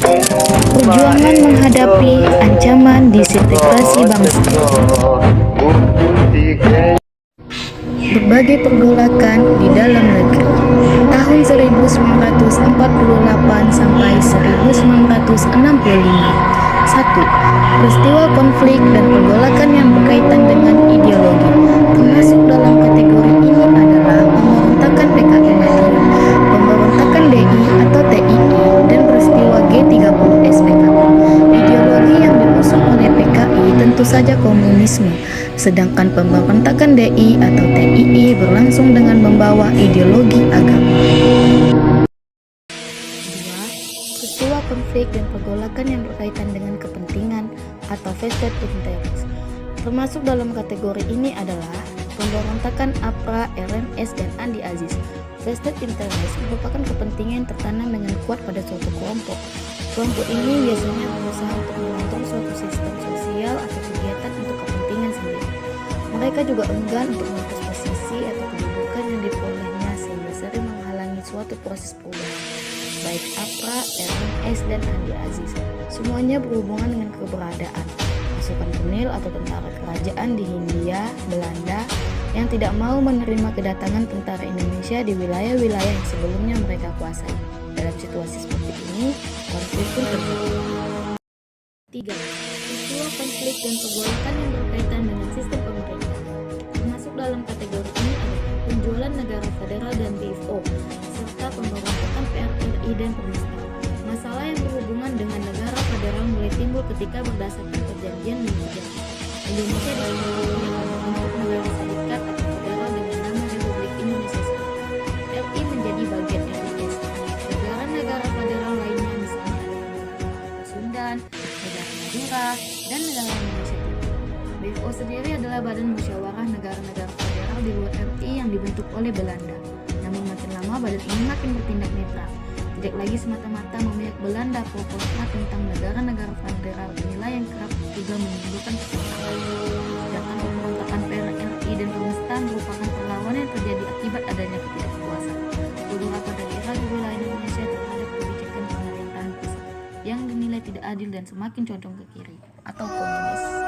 Perjuangan menghadapi ancaman disintegrasi bangsa. Berbagai pergolakan di dalam negeri. Tahun 1948 sampai 1965. 1. Peristiwa konflik dan pergolakan yang berkaitan dengan ideologi. Termasuk dalam kategori ini adalah pemberontakan PKI Madiun, pemberontakan DI atau TII, dan peristiwa G30 SPKI. Ideologi yang diusung oleh PKI tentu saja komunisme, sedangkan pemberontakan DI atau TII berlangsung dengan membawa ideologi agama. 2. Peristiwa konflik dan pergolakan yang berkaitan dengan kepentingan atau vested interest. Termasuk dalam kategori ini adalah pemberontakan APRA, RMS, dan Andi Aziz. Vested interest merupakan kepentingan yang tertanam dengan kuat pada suatu kelompok. Kelompok ini biasanya berusaha untuk mengontrol suatu sistem sosial atau kegiatan untuk kepentingan sendiri. Mereka juga enggan untuk memperoleh posisi atau kedudukan yang diperolehnya sehingga sering menghalangi suatu proses perubahan. Baik APRA, RMS, dan Andi Aziz, semuanya berhubungan dengan keberadaan pasukan Kunil atau tentara kerajaan di Hindia Belanda yang tidak mau menerima kedatangan tentara Indonesia di wilayah-wilayah yang sebelumnya mereka kuasai. Dalam situasi seperti ini, konflik pun terjadi. 3. Peristiwa konflik dan pergolakan yang berkaitan dengan sistem pemerintahan. Termasuk dalam kategori ini adalah penjualan negara federal dan BFO, serta pemberontakan PRRI dan penistaan. Masalah yang berhubungan dengan negara federal mulai timbul ketika berdasarkan perjanjian New Indonesia disebut membentuk negara serikat atau federal dengan nama Republik Indonesia Serikat. RI menjadi bagian RIS. Negara-negara federal lainnya misalnya adalah negara Pasundan, negara Madura, dan negara Indonesia Timur. BFO sendiri adalah badan musyawarah negara-negara federal di luar RI yang dibentuk oleh Belanda. Namun makin lama badan ini makin bertindak netral. Tidak lagi semata-mata memihak Belanda. Proposal tentang negara-negara federal inilah yang kerap juga menimbulkan pertentangan. Sedangkan pemberontakan PRRI dan penistaan merupakan perlawanan yang terjadi akibat adanya ketidakpuasan beberapa daerah di wilayah Indonesia terhadap kebijakan pemerintahan pusat yang dinilai tidak adil dan semakin condong ke kiri atau komunis.